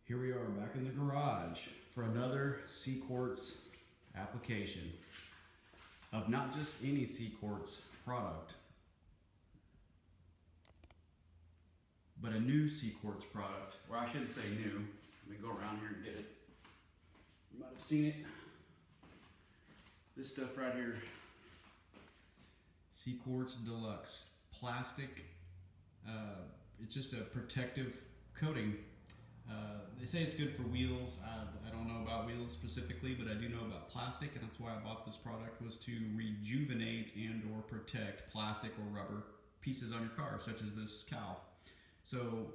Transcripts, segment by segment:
Here we are back in the garage for another CQuartz application of not just any CQuartz product, but a new CQuartz product, or I shouldn't say new. Let me go around here and get it. You might have seen it. This stuff right here, CQuartz DLUX plastic. It's just a protective coating. They say it's good for wheels. I don't know about wheels specifically, but I do know about plastic, and that's why I bought this product, was to rejuvenate and or protect plastic or rubber pieces on your car, such as this cowl. So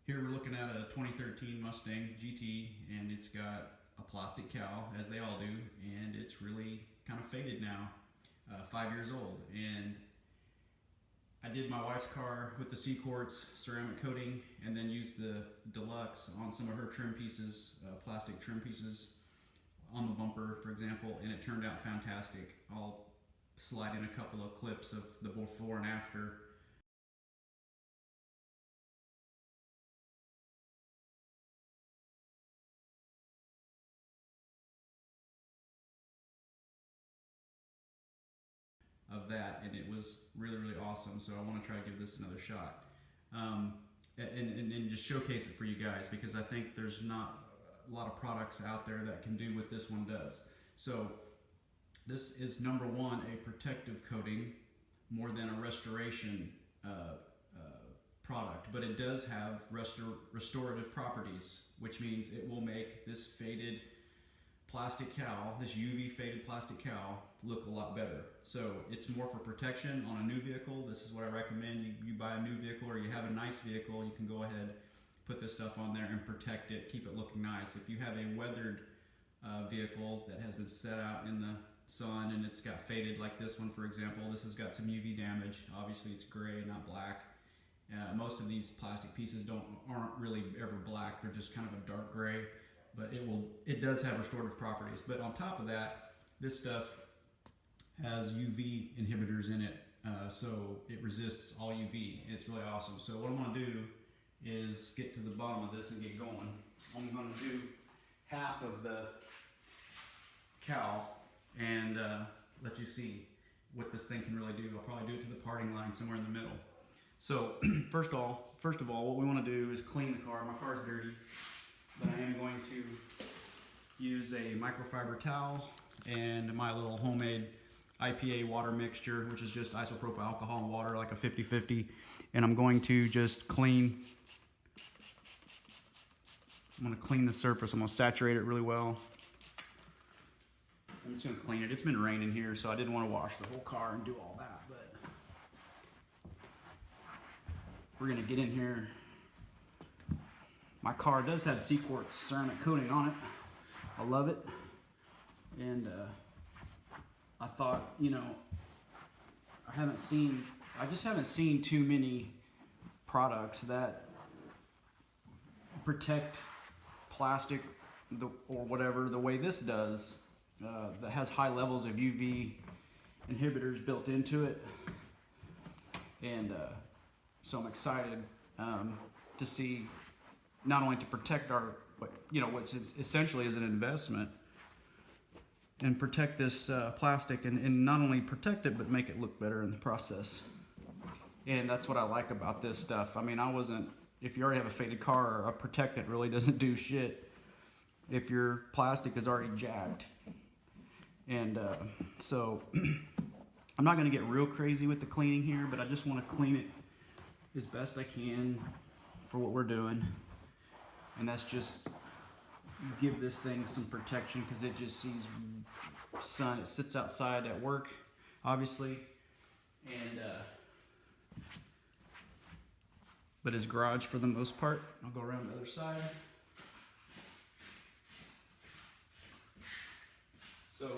here we're looking at a 2013 Mustang GT, and it's got a plastic cowl, as they all do, and it's really kind of faded now, 5 years old. And I did my wife's car with the CQuartz ceramic coating, and then used the Deluxe on some of her trim pieces, plastic trim pieces on the bumper, for example, and it turned out fantastic. I'll slide in a couple of clips of the before and after. Of that, and it was really awesome. So I want to try to give this another shot, and just showcase it for you guys, because I think there's not a lot of products out there that can do what this one does. So this is, number one, a protective coating more than a restoration product, but it does have restorative properties, which means it will make this faded plastic cowl, this UV faded plastic cowl, look a lot better. So it's more for protection on a new vehicle. This is what I recommend. You buy a new vehicle, or you have a nice vehicle, you can go ahead, put this stuff on there and protect it, keep it looking nice. If you have a weathered vehicle that has been set out in the sun and it's got faded, like this one for example, this has got some UV damage. Obviously it's gray, not black. Most of these plastic pieces aren't really ever black, they're just kind of a dark gray. But it does have restorative properties. But on top of that, this stuff has UV inhibitors in it, so it resists all UV. It's really awesome. So what I'm going to do is get to the bottom of this and get going. I'm going to do half of the cowl and let you see what this thing can really do. I'll probably do it to the parting line somewhere in the middle. So first of all, what we want to do is clean the car. My car's dirty, but I am going to use a microfiber towel and my little homemade IPA water mixture, which is just isopropyl alcohol and water, like a 50-50. And I'm going to just clean the surface. I'm going to saturate it really well. I'm just going to clean it. It's been raining here, so I didn't want to wash the whole car and do all that, but we're going to get in here. My car does have CQuartz ceramic coating on it. I love it. And I thought, you know, I just haven't seen too many products that protect plastic or whatever the way this does, that has high levels of UV inhibitors built into it. And so I'm excited to see, not only to protect what's essentially is an investment, and protect this plastic, and not only protect it, but make it look better in the process. And that's what I like about this stuff. I mean, if you already have a faded car, a protect it really doesn't do shit if your plastic is already jacked. And so I'm not gonna get real crazy with the cleaning here, but I just wanna clean it as best I can for what we're doing. And that's just give this thing some protection, because it just sees sun. It sits outside at work, obviously, and but his garage for the most part. I'll go around the other side. So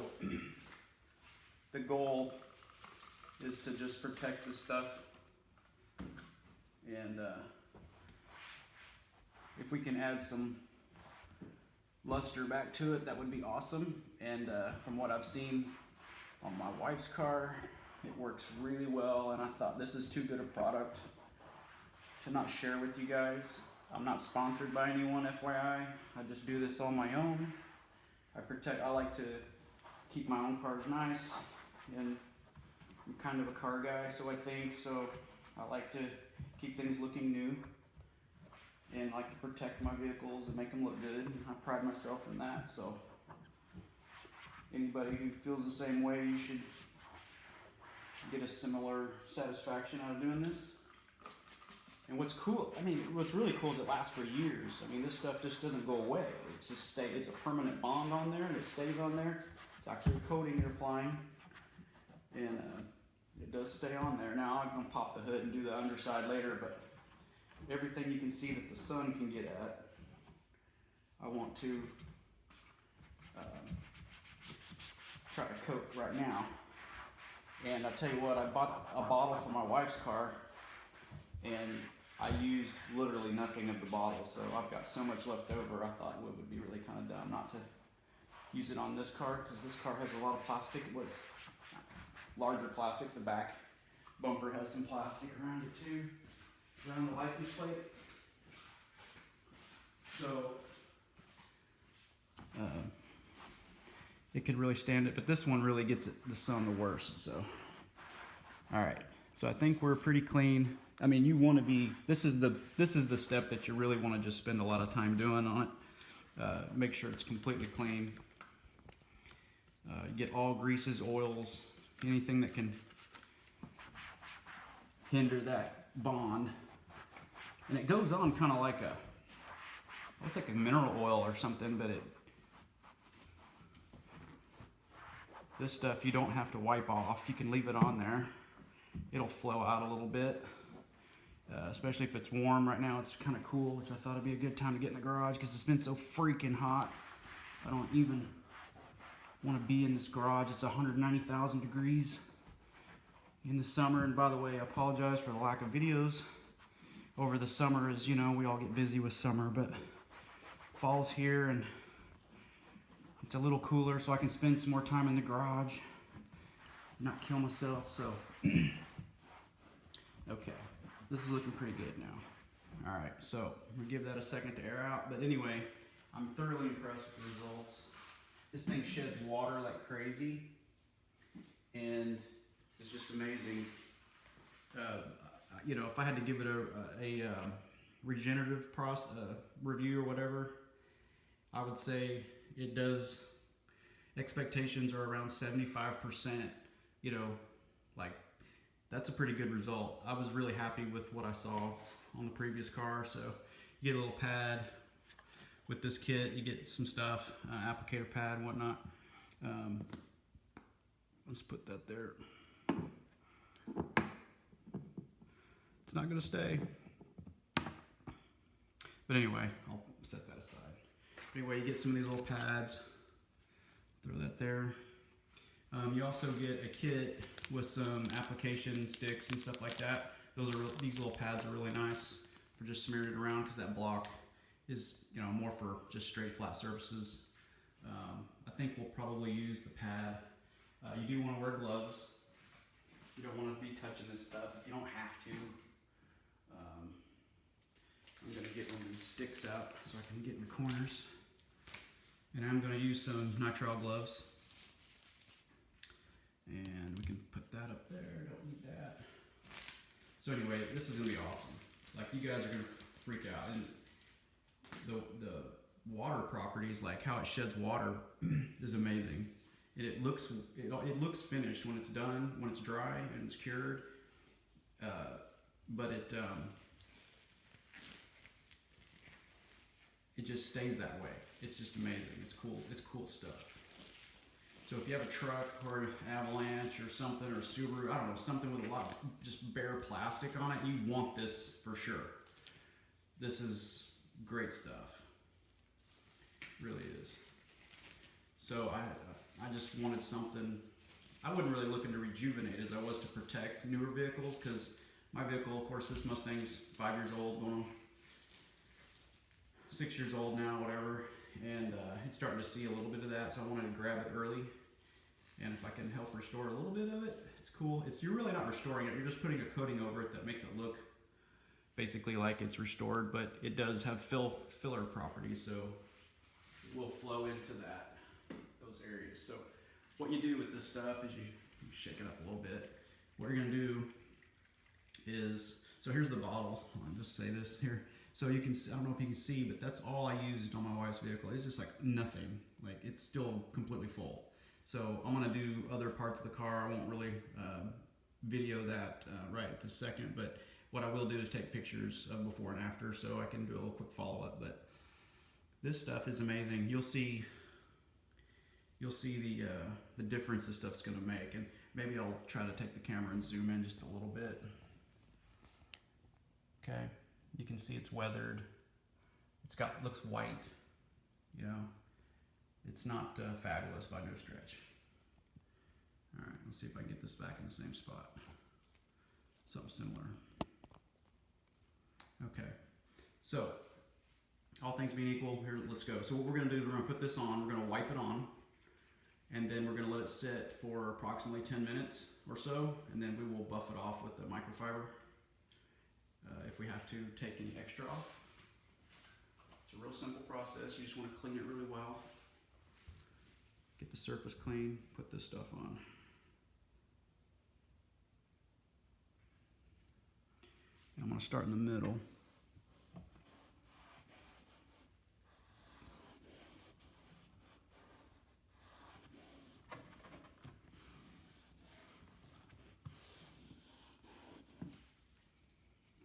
the goal is to just protect this stuff, and if we can add some luster back to it, that would be awesome. And from what I've seen on my wife's car, it works really well, and I thought this is too good a product to not share with you guys. I'm not sponsored by anyone, FYI. I just do this on my own. I like to keep my own cars nice, and I'm kind of a car guy, so I like to keep things looking new, and like to protect my vehicles and make them look good. I pride myself in that, so anybody who feels the same way, you should get a similar satisfaction out of doing this. And what's really cool is it lasts for years. I mean, this stuff just doesn't go away. It's a permanent bond on there, and it stays on there. It's actually a coating you're applying, and it does stay on there. Now I'm gonna pop the hood and do the underside later, but everything you can see that the sun can get at, I want to try to coat right now. And I tell you what, I bought a bottle for my wife's car, and I used literally nothing of the bottle, so I've got so much left over. I thought it would be really kind of dumb not to use it on this car, because this car has a lot of plastic. What's larger plastic. The back bumper has some plastic around it too, around the license plate. So it could really stand it, but this one really gets the sun the worst. So, all right. So I think we're pretty clean. I mean, you want to be. This is the step that you really want to just spend a lot of time doing on it. Make sure it's completely clean. Get all greases, oils, anything that can hinder that bond. And it goes on kind of like it's like a mineral oil or something, but this stuff you don't have to wipe off. You can leave it on there. It'll flow out a little bit, especially if it's warm. Right now it's kind of cool, which I thought it'd be a good time to get in the garage because it's been so freaking hot. I don't even want to be in this garage. It's 190,000 degrees in the summer. And by the way, I apologize for the lack of videos over the summer. As you know, we all get busy with summer, but fall's here and it's a little cooler, so I can spend some more time in the garage, not kill myself. So okay, this is looking pretty good now. All right, so I'm gonna give that a second to air out. But anyway, I'm thoroughly impressed with the results. This thing sheds water like crazy, and it's just amazing. You know, if I had to give it a regenerative review or whatever, I would say it does. Expectations are around 75%. You know, like that's a pretty good result. I was really happy with what I saw on the previous car. So you get a little pad with this kit, you get some stuff, applicator pad and whatnot. Let's put that there. It's not gonna stay. But anyway, I'll set that aside. Anyway, you get some of these little pads, throw that there. You also get a kit with some application sticks and stuff like that. These little pads are really nice for just smearing it around, because that block is, you know, more for just straight flat surfaces. I think we'll probably use the pad. You do want to wear gloves. You don't want to be touching this stuff if you don't have to. I'm going to get one of these sticks out so I can get in the corners. And I'm going to use some nitrile gloves. And we can put that up there. Don't need that. So anyway, this is going to be awesome. Like, you guys are going to freak out. And the water properties, like how it sheds water, is amazing. It looks finished when it's done, when it's dry and it's cured. But it just stays that way. It's just amazing. It's cool. It's cool stuff. So if you have a truck or an Avalanche or something, or Subaru, I don't know, something with a lot of just bare plastic on it, you want this for sure. This is great stuff. It really is. So I just wanted something. I wasn't really looking to rejuvenate as I was to protect newer vehicles, because my vehicle, of course, this Mustang's 5 years old, going on 6 years old now, whatever, and it's starting to see a little bit of that, so I wanted to grab it early. And if I can help restore a little bit of it, it's cool. You're really not restoring it, you're just putting a coating over it that makes it look basically like it's restored, but it does have filler properties, so it will flow into those areas. So what you do with this stuff is you shake it up a little bit. What you're gonna do is, so here's the bottle. I'll just say this here. So you can, I don't know if you can see, but that's all I used on my wife's vehicle. It's just like nothing, like it's still completely full. So I'm gonna do other parts of the car. I won't really video that right at this second, but what I will do is take pictures of before and after so I can do a little quick follow-up. But this stuff is amazing. You'll see the difference this stuff's gonna make, and maybe I'll try to take the camera and zoom in just a little bit. Okay, you can see it's weathered. It's looks white, you know. It's not fabulous by no stretch. All right, let's see if I can get this back in the same spot. Something similar. Okay, so all things being equal, here, let's go. So what we're gonna do is we're gonna put this on, we're gonna wipe it on, and then we're gonna let it sit for approximately 10 minutes or so, and then we will buff it off with the microfiber if we have to take any extra off. It's a real simple process. You just wanna clean it really well. Get the surface clean, put this stuff on. And I'm gonna start in the middle.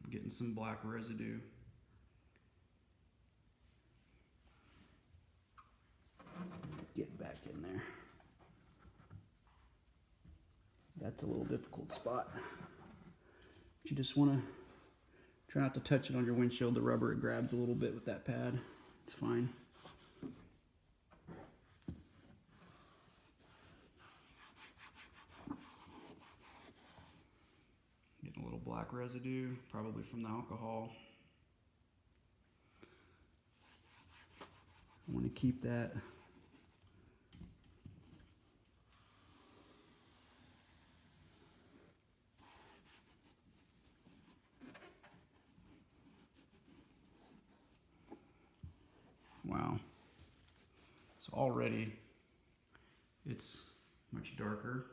I'm getting some black residue. Get back in there. That's a little difficult spot. But you just want to try not to touch it on your windshield. The rubber, it grabs a little bit with that pad. It's fine. Getting a little black residue, probably from the alcohol. I want to keep that wow. So already it's much darker.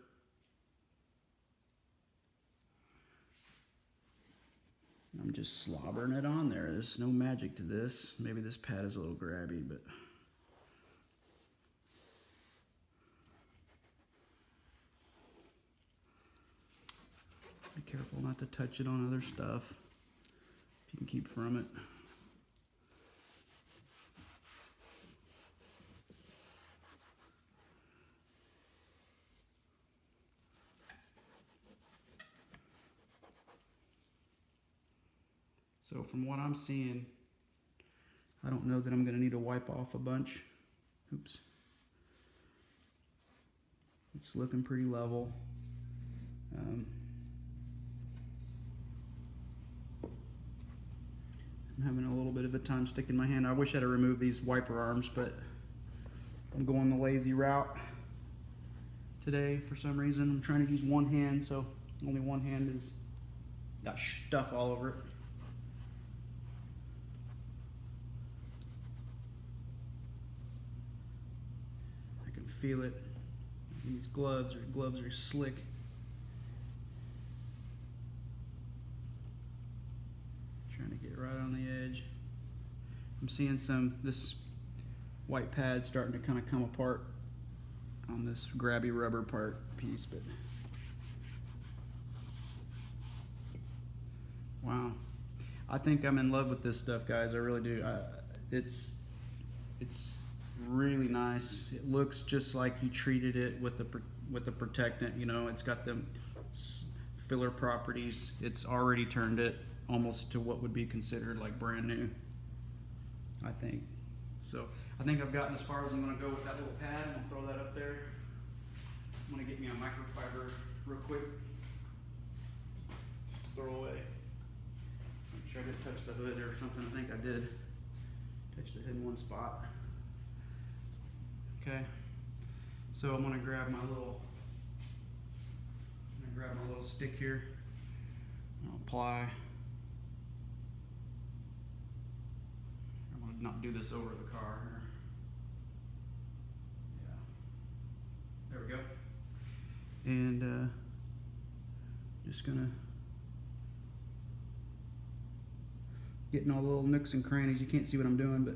I'm just slobbering it on there. There's no magic to this. Maybe this pad is a little grabby, but be careful not to touch it on other stuff if you can keep from it. So from what I'm seeing, I don't know that I'm gonna need to wipe off a bunch. Oops. It's looking pretty level. I'm having a little bit of a time sticking my hand. I wish I'd have removed these wiper arms, but I'm going the lazy route today for some reason. I'm trying to use one hand, so only one hand is got stuff all over it. Feel it. These gloves are slick. Trying to get right on the edge. I'm seeing this white pad starting to kind of come apart on this grabby rubber piece, but wow. I think I'm in love with this stuff, guys. I really do. It's really nice. It looks just like you treated it with the protectant. You know, it's got the filler properties. It's already turned it almost to what would be considered like brand new, I think. So I think I've gotten as far as I'm going to go with that little pad. I'm going to throw that up there. I'm going to get me a microfiber real quick to throw away. Make sure I didn't touch the hood or something. I think I did touch the hood in one spot. Okay, so I'm gonna grab my little stick here. I'll apply not do this over the car here. Yeah. There we go. And just gonna getting all the little nooks and crannies. You can't see what I'm doing, but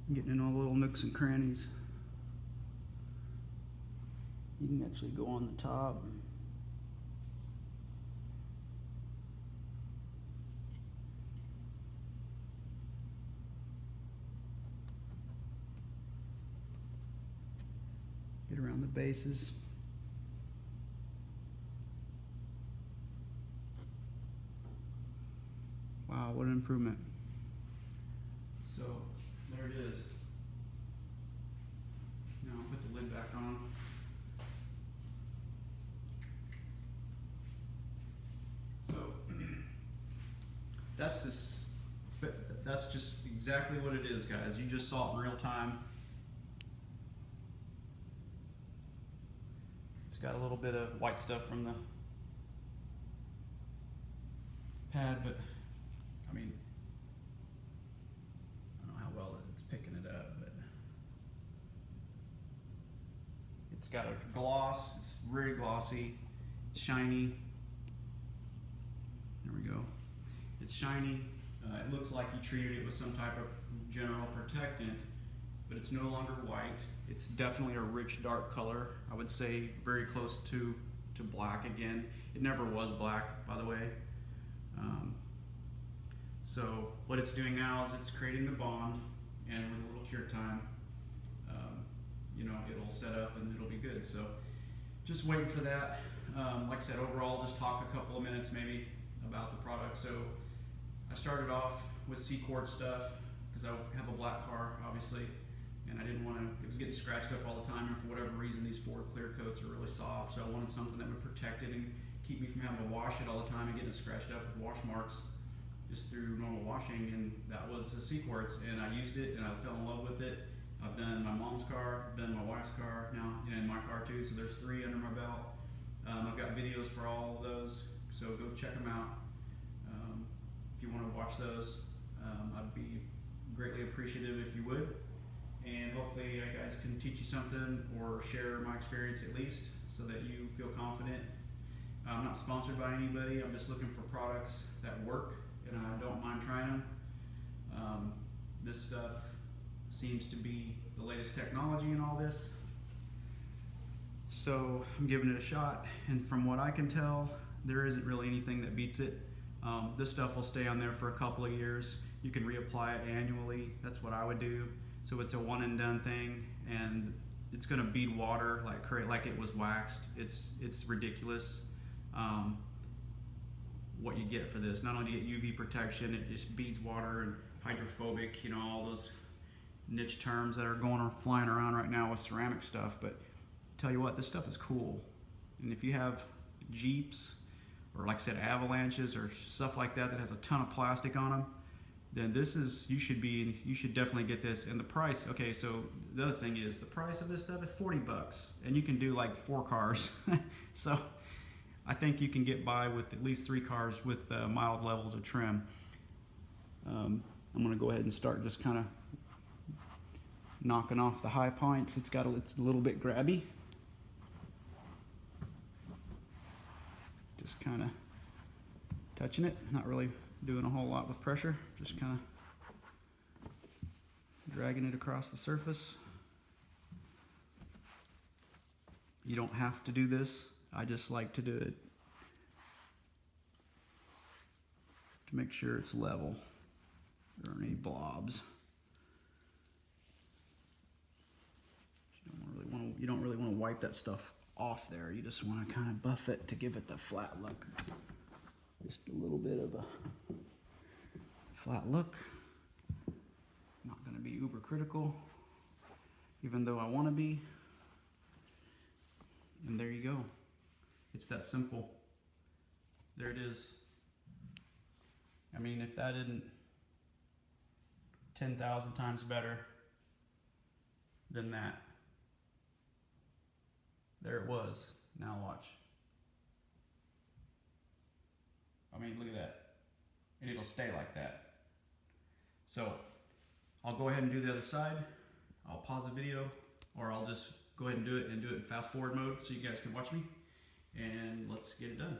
I'm getting in all the little nooks and crannies. You can actually go on the top. Get around the bases. Wow, what an improvement. So there it is. Now I'll put the lid back on. So that's just exactly what it is, guys. You just saw it in real time. It's got a little bit of white stuff from the pad, but I mean, I don't know how well it's picking it up, but it's got a gloss. It's very glossy, it's shiny. There we go. It's shiny. It looks like you treated it with some type of general protectant, but it's no longer white. It's definitely a rich dark color. I would say very close to black again. It never was black, by the way. So what it's doing now is it's creating the bond, and with a little cure time, you know, it'll set up and it'll be good. So just waiting for that. Like I said, overall, just talk a couple of minutes maybe about the product. So I started off with CQuartz stuff because I have a black car, obviously, and I didn't want to, it was getting scratched up all the time, and for whatever reason these Ford clear coats are really soft, so I wanted something that would protect it and keep me from having to wash it all the time and getting it scratched up with wash marks just through normal washing. And that was a CQuartz, and I used it and I fell in love with it. I've done my mom's car, I've done my wife's car now, and my car too, so there's 3 under my belt. I've got videos for all of those, so go check them out. If you want to watch those, I'd be greatly appreciative if you would. And hopefully you guys can teach you something or share my experience at least, so that you feel confident. I'm not sponsored by anybody. I'm just looking for products that work, and I don't mind trying them. This stuff seems to be the latest technology in all this, so I'm giving it a shot. And from what I can tell, there isn't really anything that beats it. This stuff will stay on there for a couple of years. You can reapply it annually. That's what I would do. So it's a one and done thing, and it's gonna bead water like it was waxed. It's ridiculous what you get for this. Not only do you get UV protection, it just beads water and hydrophobic, you know, all those niche terms that are flying around right now with ceramic stuff. But tell you what, this stuff is cool. And if you have Jeeps, or like I said, avalanches or stuff like that has a ton of plastic on them, then this is, you should definitely get this. And the price, okay, so the other thing is the price of this stuff is 40 bucks, and you can do like 4 cars. So I think you can get by with at least 3 cars with mild levels of trim. I'm gonna go ahead and start just kind of knocking off the high points. It's a little bit grabby. Just kind of touching it, not really doing a whole lot with pressure, just kind of dragging it across the surface. You don't have to do this. I just like to do it to make sure it's level. There aren't any blobs. You don't really want to wipe that stuff off there. You just want to kind of buff it to give it the flat look. Just a little bit of a flat look. Not going to be uber critical, even though I want to be. And there you go. It's that simple. There it is. I mean, if that isn't 10,000 times better than that. There it was. Now watch. I mean, look at that. and it'll stay like that. So I'll go ahead and do the other side. I'll pause the video, or I'll just go ahead and do it in fast forward mode so you guys can watch me, and let's get it done.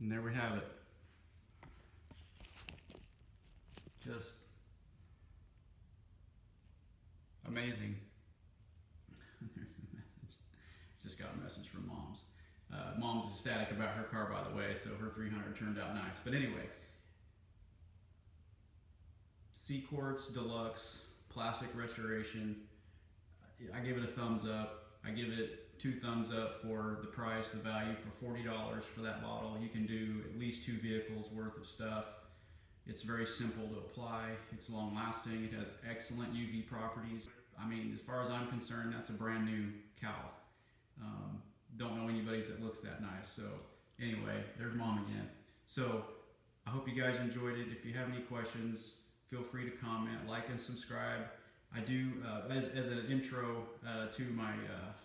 And there we have it. Just amazing. There's a message. Just got a message from Mom's. Mom's ecstatic about her car, by the way, so her 300 turned out nice. But anyway, CQuartz DLUX plastic restoration. I give it a thumbs up. I give it 2 thumbs up for the price, the value. For $40 for that bottle, you can do at least 2 vehicles worth of stuff. It's very simple to apply. It's long lasting. It has excellent UV properties. I mean, as far as I'm concerned, that's a brand new cowl. Don't know anybody that looks that nice. So anyway, there's Mom again. So I hope you guys enjoyed it. If you have any questions, feel free to comment, like, and subscribe. I do, as an intro to my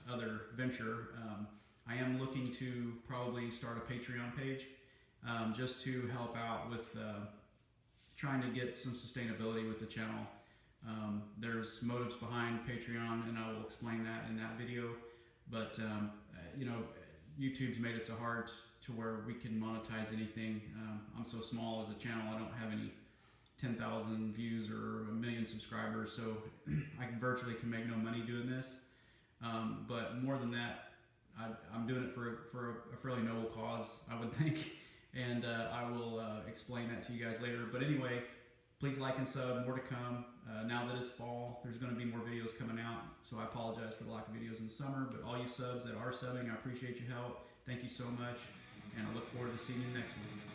other venture, I am looking to probably start a Patreon page just to help out with trying to get some sustainability with the channel. There's motives behind Patreon, and I will explain that in that video. But you know, YouTube's made it so hard to where we can monetize anything. I'm so small as a channel, I don't have any 10,000 views or 1 million subscribers, so I virtually can make no money doing this. But more than that, I'm doing it for a fairly noble cause, I would think, and I will explain that to you guys later. But anyway, please like and sub, more to come. Now that it's fall, there's going to be more videos coming out, so I apologize for the lack of videos in the summer, but all you subs that are subbing, I appreciate your help. Thank you so much, and I look forward to seeing you next one.